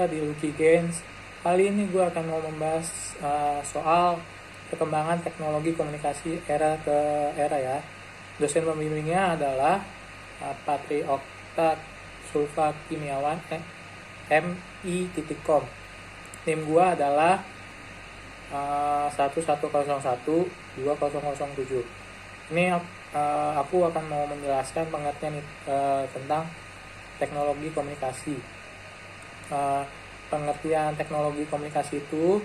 di Lucky Games. Kali ini gue akan mau membahas soal perkembangan teknologi komunikasi era ke era ya. Dosen pembimbingnya adalah Patri Okta Sulfa Kimiawan MI.com. NIM gue adalah 1101 2007. Ini aku akan mau menjelaskan pengertian tentang teknologi komunikasi. Pengertian teknologi komunikasi itu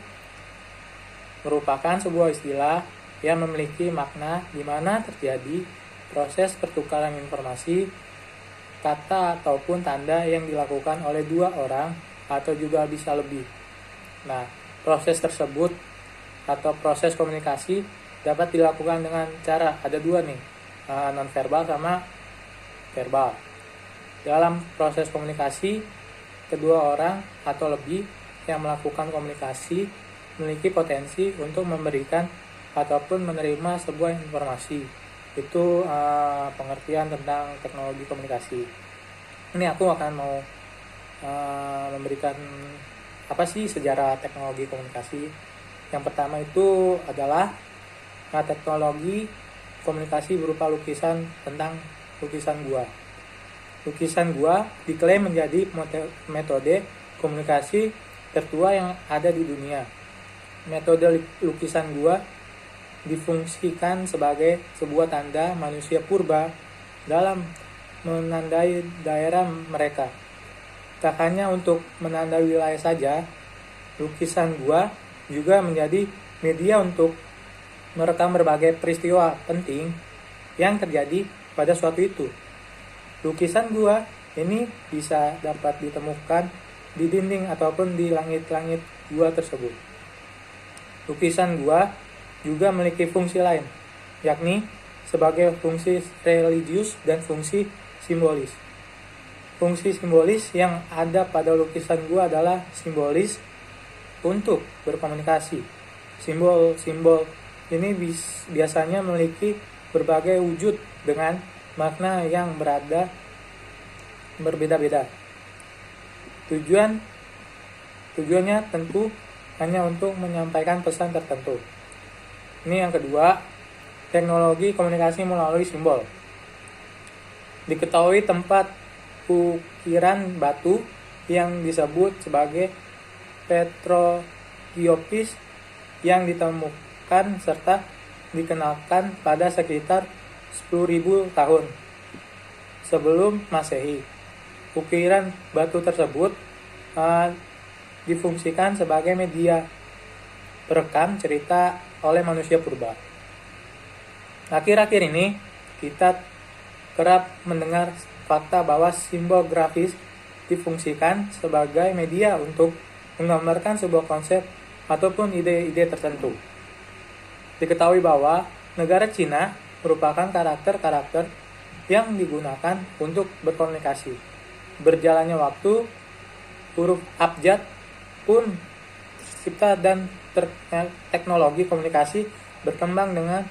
merupakan sebuah istilah yang memiliki makna di mana terjadi proses pertukaran informasi, kata ataupun tanda yang dilakukan oleh dua orang atau juga bisa lebih. Nah, proses tersebut atau proses komunikasi dapat dilakukan dengan cara ada dua nih, non-verbal sama verbal. Dalam proses komunikasi, kedua orang atau lebih yang melakukan komunikasi memiliki potensi untuk memberikan ataupun menerima sebuah informasi. Itu pengertian tentang teknologi komunikasi. Ini aku akan mau memberikan apa sih sejarah teknologi komunikasi. Yang pertama itu adalah teknologi komunikasi berupa lukisan tentang lukisan gua. Lukisan gua diklaim menjadi metode komunikasi tertua yang ada di dunia. Metode lukisan gua difungsikan sebagai sebuah tanda manusia purba dalam menandai daerah mereka. Tak hanya untuk menandai wilayah saja, lukisan gua juga menjadi media untuk merekam berbagai peristiwa penting yang terjadi pada suatu itu. Lukisan gua ini bisa dapat ditemukan di dinding ataupun di langit-langit gua tersebut. Lukisan gua juga memiliki fungsi lain, yakni sebagai fungsi religius dan fungsi simbolis. Fungsi simbolis yang ada pada lukisan gua adalah simbolis untuk berkomunikasi. Simbol-simbol ini biasanya memiliki berbagai wujud dengan makna yang berbeda-beda. Tujuannya tentu hanya untuk menyampaikan pesan tertentu. Ini yang kedua, teknologi komunikasi melalui simbol. Diketahui tempat ukiran batu yang disebut sebagai Petrogiopis yang ditemukan serta dikenalkan pada sekitar 10.000 tahun sebelum Masehi. Ukiran batu tersebut difungsikan sebagai media perekam cerita oleh manusia purba. Akhir-akhir ini kita kerap mendengar fakta bahwa simbol grafis difungsikan sebagai media untuk menggambarkan sebuah konsep ataupun ide-ide tertentu. Diketahui bahwa negara Cina merupakan karakter-karakter yang digunakan untuk berkomunikasi. Berjalannya waktu, huruf abjad pun tercipta dan teknologi komunikasi berkembang dengan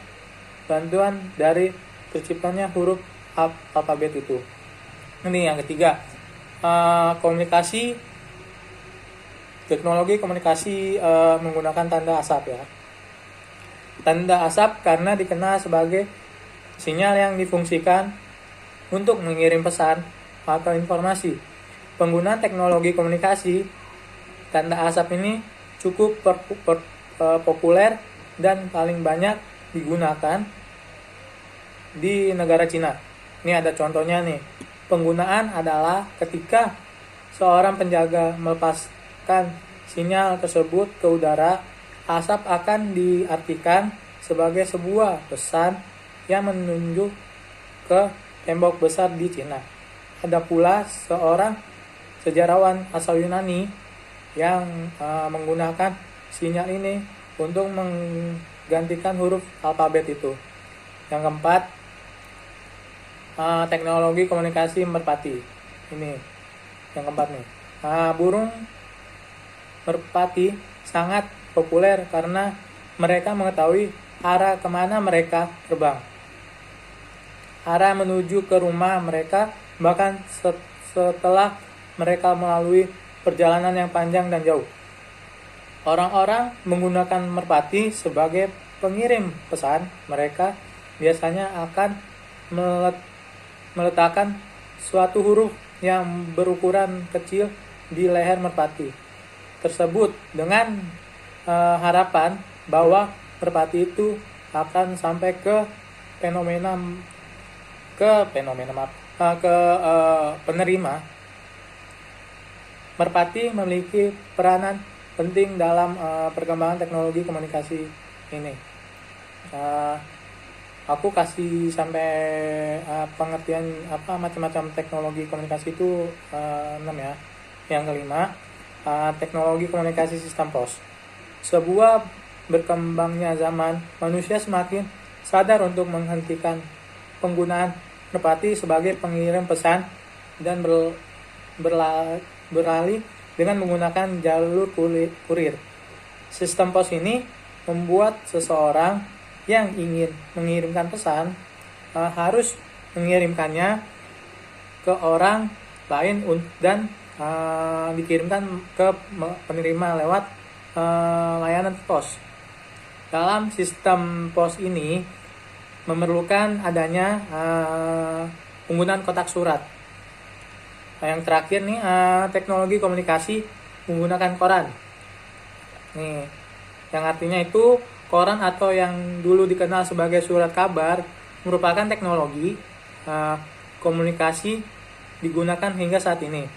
bantuan dari terciptanya huruf alfabet itu. Ini yang ketiga, teknologi komunikasi menggunakan tanda asap ya. Tanda asap karena dikenal sebagai sinyal yang difungsikan untuk mengirim pesan atau informasi. Penggunaan teknologi komunikasi tanda asap ini cukup populer dan paling banyak digunakan di negara Cina. Ini ada contohnya nih. Penggunaan adalah ketika seorang penjaga melepaskan sinyal tersebut ke udara, asap akan diartikan sebagai sebuah pesan yang menunjuk ke tembok besar di Cina. Ada pula seorang sejarawan asal Yunani yang menggunakan sinyal ini untuk menggantikan huruf alfabet itu. Yang keempat, teknologi komunikasi merpati. Ini yang keempat nih. Burung merpati sangat populer karena mereka mengetahui arah kemana mereka terbang. Arah menuju ke rumah mereka, bahkan setelah mereka melalui perjalanan yang panjang dan jauh. Orang-orang menggunakan merpati sebagai pengirim pesan. Mereka biasanya akan meletakkan suatu huruf yang berukuran kecil di leher merpati tersebut dengan harapan bahwa merpati itu akan sampai ke penerima. Merpati memiliki peranan penting dalam perkembangan teknologi komunikasi ini. Aku kasih sampai pengertian macam-macam teknologi komunikasi itu 6 ya. Yang kelima, teknologi komunikasi sistem pos. Sebuah berkembangnya zaman, manusia semakin sadar untuk menghentikan penggunaan merpati sebagai pengirim pesan dan beralih dengan menggunakan jalur kurir. Sistem pos ini membuat seseorang yang ingin mengirimkan pesan harus mengirimkannya ke orang lain dan dikirimkan ke penerima lewat layanan pos. Dalam sistem pos ini memerlukan adanya penggunaan kotak surat. Yang terakhir nih, teknologi komunikasi menggunakan koran. Nih, yang artinya itu koran atau yang dulu dikenal sebagai surat kabar merupakan teknologi komunikasi digunakan hingga saat ini.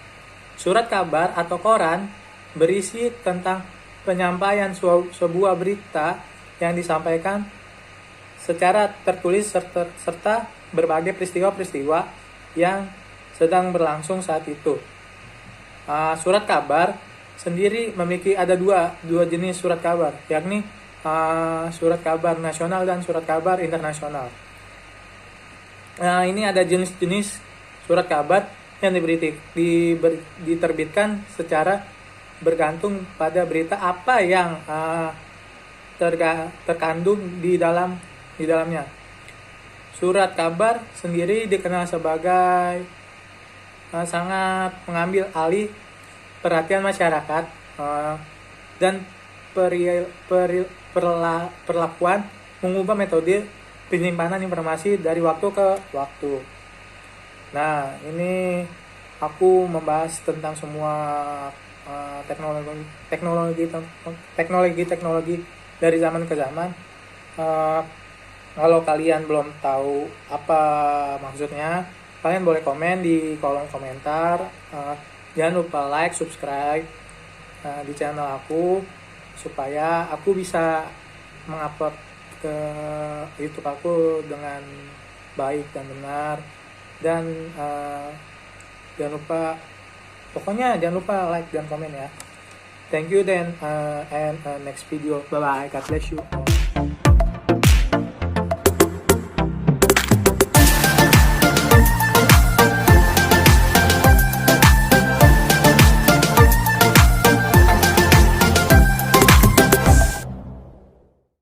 Surat kabar atau koran berisi tentang penyampaian sebuah berita yang disampaikan secara tertulis serta berbagai peristiwa-peristiwa yang sedang berlangsung saat itu. Surat kabar sendiri memiliki ada dua jenis surat kabar, yakni surat kabar nasional dan surat kabar internasional. Ini ada jenis-jenis surat kabar yang diterbitkan secara bergantung pada berita apa yang terkandung di dalamnya. Surat kabar sendiri dikenal sebagai sangat mengambil alih perhatian masyarakat dan perlakuan mengubah metode penyimpanan informasi dari waktu ke waktu. Nah, ini aku membahas tentang semua teknologi dari zaman ke zaman. Kalau kalian belum tahu apa maksudnya, kalian boleh komen di kolom komentar. Jangan lupa like, subscribe di channel aku supaya aku bisa mengupload ke YouTube aku dengan baik dan benar. Dan jangan lupa like dan komen ya. Thank you then and next video. Bye bye. God bless you.